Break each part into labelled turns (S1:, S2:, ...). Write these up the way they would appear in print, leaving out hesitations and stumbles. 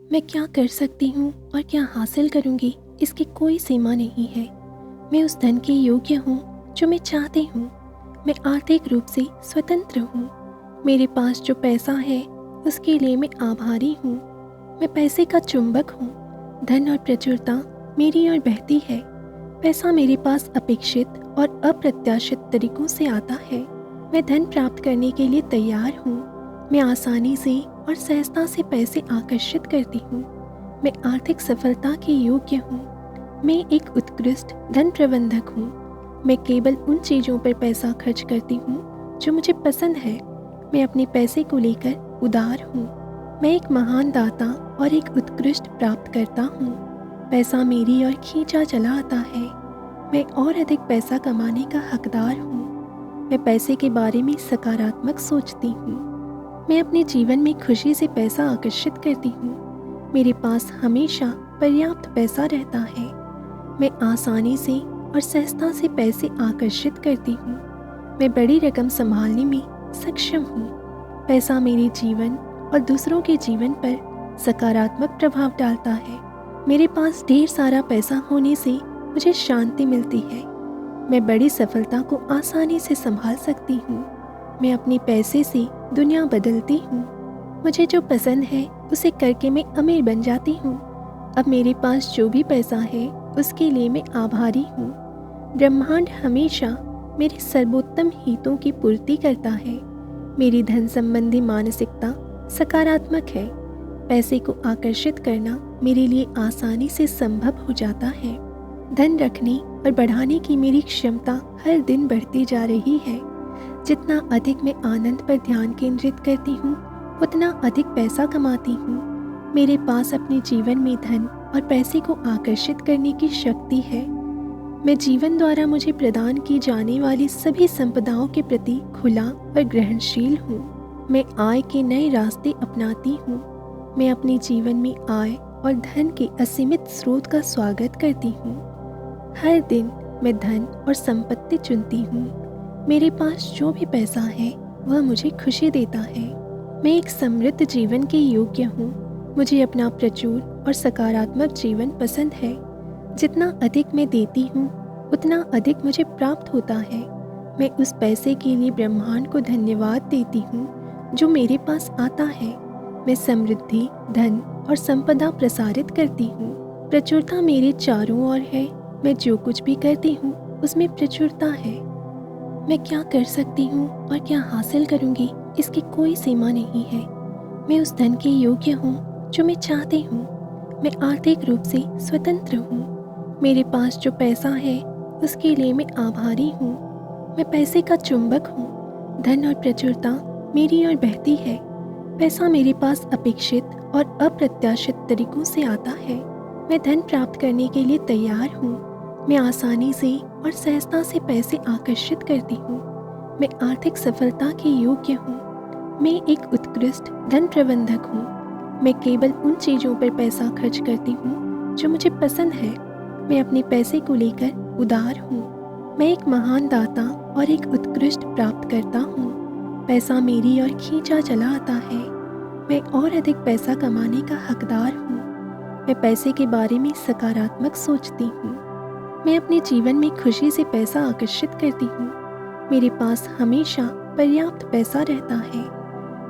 S1: मैं क्या कर सकती हूँ और क्या हासिल करूँगी इसकी कोई सीमा नहीं है। मैं उस धन के योग्य हूँ जो मैं चाहती हूँ। मैं आर्थिक रूप से स्वतंत्र हूँ। मेरे पास जो पैसा है उसके लिए मैं आभारी हूँ। मैं पैसे का चुंबक हूँ। धन और प्रचुरता मेरी ओर बहती है। पैसा मेरे पास अपेक्षित और अप्रत्याशित तरीकों से आता है। मैं धन प्राप्त करने के लिए तैयार हूँ। मैं आसानी से और सहजता से पैसे आकर्षित करती हूँ। मैं आर्थिक सफलता के योग्य हूँ। मैं एक उत्कृष्ट धन प्रबंधक हूँ। मैं केवल उन चीज़ों पर पैसा खर्च करती हूँ जो मुझे पसंद है। मैं अपने पैसे को लेकर उदार हूँ। मैं एक महान दाता और एक उत्कृष्ट प्राप्तकर्ता हूँ। पैसा मेरी ओर खींचा चला आता है। मैं और अधिक पैसा कमाने का हकदार हूँ। मैं पैसे के बारे में सकारात्मक सोचती हूँ। मैं अपने जीवन में खुशी से पैसा आकर्षित करती हूँ। मेरे पास हमेशा पर्याप्त पैसा रहता है। मैं आसानी से और सहजता से पैसे आकर्षित करती हूँ। मैं बड़ी रकम संभालने में सक्षम हूँ। पैसा मेरे जीवन और दूसरों के जीवन पर सकारात्मक प्रभाव डालता है। मेरे पास ढेर सारा पैसा होने से मुझे शांति मिलती है। मैं बड़ी सफलता को आसानी से संभाल सकती हूँ। मैं अपने पैसे से दुनिया बदलती हूँ। मुझे जो पसंद है उसे करके मैं अमीर बन जाती हूँ। अब मेरे पास जो भी पैसा है उसके लिए मैं आभारी हूँ। ब्रह्मांड हमेशा मेरे सर्वोत्तम हितों की पूर्ति करता है। मेरी धन संबंधी मानसिकता सकारात्मक है। पैसे को आकर्षित करना मेरे लिए आसानी से संभव हो जाता है। धन रखने और बढ़ाने की मेरी क्षमता हर दिन बढ़ती जा रही है। जितना अधिक मैं आनंद पर ध्यान केंद्रित करती हूँ उतना अधिक पैसा कमाती हूँ। मेरे पास अपने जीवन में धन और पैसे को आकर्षित करने की शक्ति है। मैं जीवन द्वारा मुझे प्रदान की जाने वाली सभी संपदाओं के प्रति खुला और ग्रहणशील हूँ। मैं आय के नए रास्ते अपनाती हूँ। मैं अपने जीवन में आय और धन के असीमित स्रोत का स्वागत करती हूँ। हर दिन मैं धन और संपत्ति चुनती हूँ। मेरे पास जो भी पैसा है वह मुझे खुशी देता है। मैं एक समृद्ध जीवन के योग्य हूँ। मुझे अपना प्रचुर और सकारात्मक जीवन पसंद है। जितना अधिक मैं देती हूँ उतना अधिक मुझे प्राप्त होता है। मैं उस पैसे के लिए ब्रह्मांड को धन्यवाद देती हूँ जो मेरे पास आता है। मैं समृद्धि, धन और संपदा प्रसारित करती हूँ। प्रचुरता मेरे चारों ओर है। मैं जो कुछ भी करती हूँ उसमें प्रचुरता है। मैं क्या कर सकती हूँ और क्या हासिल करूँगी इसकी कोई सीमा नहीं है। मैं उस धन के योग्य हूँ जो मैं चाहती हूँ। मैं आर्थिक रूप से स्वतंत्र हूँ। मेरे पास जो पैसा है उसके लिए मैं आभारी हूँ। मैं पैसे का चुंबक हूँ। धन और प्रचुरता मेरी ओर बहती है। पैसा मेरे पास अपेक्षित और अप्रत्याशित तरीकों से आता है। मैं धन प्राप्त करने के लिए तैयार हूँ। मैं आसानी से और सहजता से पैसे आकर्षित करती हूँ। मैं आर्थिक सफलता के योग्य हूँ। मैं एक उत्कृष्ट धन प्रबंधक हूँ। मैं केवल उन चीज़ों पर पैसा खर्च करती हूँ जो मुझे पसंद है। मैं अपने पैसे को लेकर उदार हूँ। मैं एक महान दाता और एक उत्कृष्ट प्राप्तकर्ता हूँ। पैसा मेरी ओर खींचा चला आता है। मैं और अधिक पैसा कमाने का हकदार हूँ। मैं पैसे के बारे में सकारात्मक सोचती हूँ। मैं अपने जीवन में खुशी से पैसा आकर्षित करती हूँ। मेरे पास हमेशा पर्याप्त पैसा रहता है।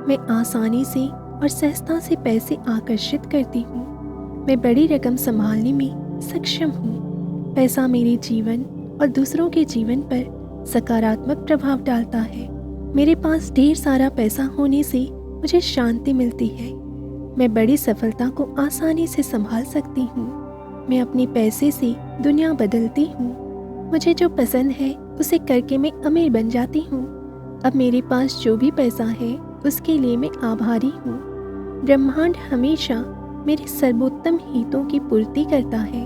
S1: मैं आसानी से और सहजता से पैसे आकर्षित करती हूँ। मैं बड़ी रकम संभालने में सक्षम हूँ। पैसा मेरे जीवन और दूसरों के जीवन पर सकारात्मक प्रभाव डालता है। मेरे पास ढेर सारा पैसा होने से मुझे शांति मिलती है। मैं बड़ी सफलता को आसानी से संभाल सकती हूँ। मैं अपने पैसे से दुनिया बदलती हूँ। मुझे जो पसंद है उसे करके मैं अमीर बन जाती हूँ। अब मेरे पास जो भी पैसा है उसके लिए मैं आभारी हूँ। ब्रह्मांड हमेशा मेरे सर्वोत्तम हितों की पूर्ति करता है।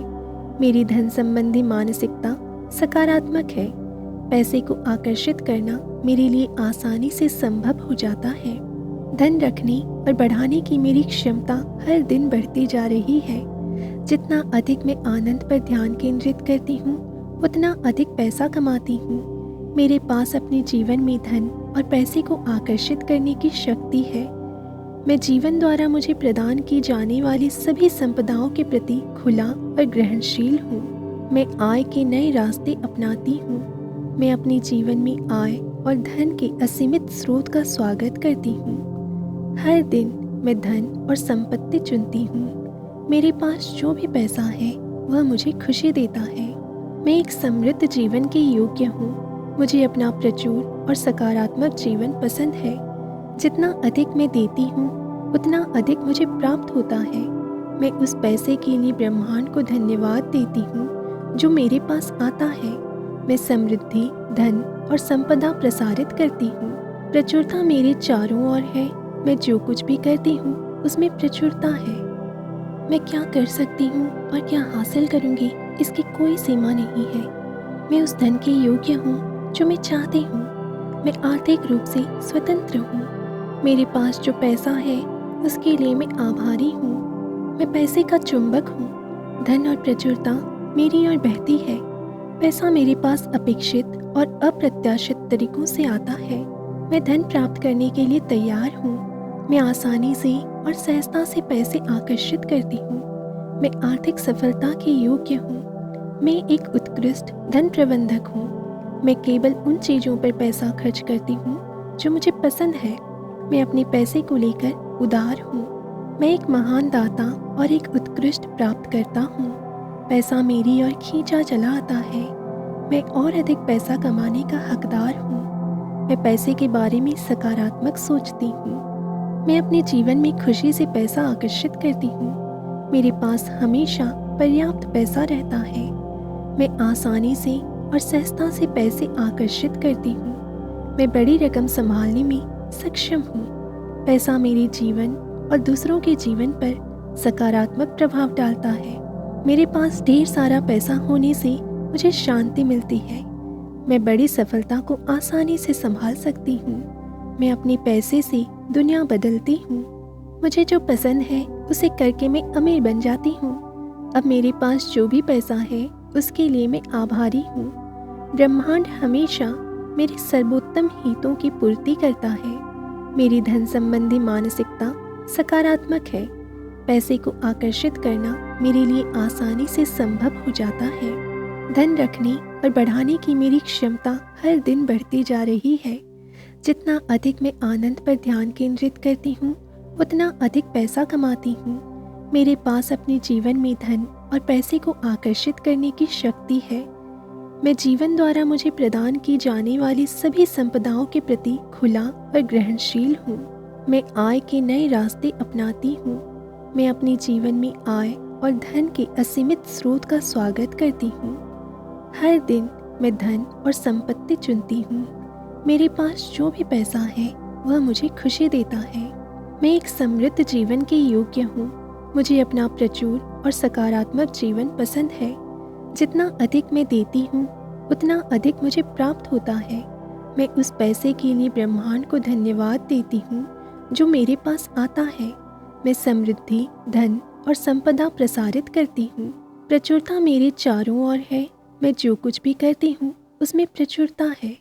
S1: मेरी धन संबंधी मानसिकता सकारात्मक है। पैसे को आकर्षित करना मेरे लिए आसानी से संभव हो जाता है। धन रखने और बढ़ाने की मेरी क्षमता हर दिन बढ़ती जा रही है। जितना अधिक मैं आनंद पर ध्यान केंद्रित करती हूँ उतना अधिक पैसा कमाती हूँ। मेरे पास अपने जीवन में धन और पैसे को आकर्षित करने की शक्ति है। मैं जीवन द्वारा मुझे प्रदान की जाने वाली सभी संपदाओं के प्रति खुला और ग्रहणशील हूँ। मैं आय के नए रास्ते अपनाती हूँ। मैं अपने जीवन में आय और धन के असीमित स्रोत का स्वागत करती हूँ। हर दिन मैं धन और संपत्ति चुनती हूँ। मेरे पास जो भी पैसा है वह मुझे खुशी देता है। मैं एक समृद्ध जीवन के योग्य हूँ। मुझे अपना प्रचुर और सकारात्मक जीवन पसंद है। जितना अधिक मैं देती हूँ उतना अधिक मुझे प्राप्त होता है। मैं उस पैसे के लिए ब्रह्मांड को धन्यवाद देती हूँ जो मेरे पास आता है। मैं समृद्धि, धन और संपदा प्रसारित करती हूँ। प्रचुरता मेरे चारों ओर है। मैं जो कुछ भी करती हूँ उसमें प्रचुरता है। मैं क्या कर सकती हूँ और क्या हासिल करूँगी इसकी कोई सीमा नहीं है। मैं उस धन के योग्य हूँ जो मैं चाहती हूँ। मैं आर्थिक रूप से स्वतंत्र हूँ। मेरे पास जो पैसा है उसके लिए मैं आभारी हूँ। मैं पैसे का चुंबक हूँ। धन और प्रचुरता मेरी ओर बहती है। पैसा मेरे पास अपेक्षित और अप्रत्याशित तरीकों से आता है। मैं धन प्राप्त करने के लिए तैयार हूँ। मैं आसानी से और सहजता से पैसे आकर्षित करती हूँ। मैं आर्थिक सफलता के योग्य हूँ। मैं एक उत्कृष्ट धन प्रबंधक हूँ। मैं केवल उन चीज़ों पर पैसा खर्च करती हूँ जो मुझे पसंद है। मैं अपने पैसे को लेकर उदार हूँ। मैं एक महान दाता और एक उत्कृष्ट प्राप्तकर्ता हूँ। पैसा मेरी ओर खींचा चला आता है। मैं और अधिक पैसा कमाने का हकदार हूँ। मैं पैसे के बारे में सकारात्मक सोचती हूँ। मैं अपने जीवन में खुशी से पैसा आकर्षित करती हूँ। मेरे पास हमेशा पर्याप्त पैसा रहता है। मैं आसानी से और सहजता से पैसे आकर्षित करती हूँ। मैं बड़ी रकम संभालने में सक्षम हूँ। पैसा मेरे जीवन और दूसरों के जीवन पर सकारात्मक प्रभाव डालता है। मेरे पास ढेर सारा पैसा होने से मुझे शांति मिलती है। मैं बड़ी सफलता को आसानी से संभाल सकती हूँ। मैं अपने पैसे से दुनिया बदलती हूँ। मुझे जो पसंद है उसे करके मैं अमीर बन जाती हूँ। अब मेरे पास जो भी पैसा है उसके लिए मैं आभारी हूँ। ब्रह्मांड हमेशा मेरे सर्वोत्तम हितों की पूर्ति करता है। मेरी धन संबंधी मानसिकता सकारात्मक है। पैसे को आकर्षित करना मेरे लिए आसानी से संभव हो जाता है। धन रखने और बढ़ाने की मेरी क्षमता हर दिन बढ़ती जा रही है। जितना अधिक मैं आनंद पर ध्यान केंद्रित करती हूँ उतना अधिक पैसा कमाती हूँ। मेरे पास अपने जीवन में धन और पैसे को आकर्षित करने की शक्ति है। मैं जीवन द्वारा मुझे प्रदान की जाने वाली सभी संपदाओं के प्रति खुला और ग्रहणशील हूँ। मैं आय के नए रास्ते अपनाती हूँ। मैं अपने जीवन में आय और धन के असीमित स्रोत का स्वागत करती हूँ। हर दिन मैं धन और संपत्ति चुनती हूँ। मेरे पास जो भी पैसा है वह मुझे खुशी देता है। मैं एक समृद्ध जीवन के योग्य हूँ। मुझे अपना प्रचुर और सकारात्मक जीवन पसंद है। जितना अधिक मैं देती हूँ उतना अधिक मुझे प्राप्त होता है। मैं उस पैसे के लिए ब्रह्मांड को धन्यवाद देती हूँ जो मेरे पास आता है। मैं समृद्धि, धन और संपदा प्रसारित करती हूँ। प्रचुरता मेरे चारों ओर है। मैं जो कुछ भी करती हूँ उसमें प्रचुरता है।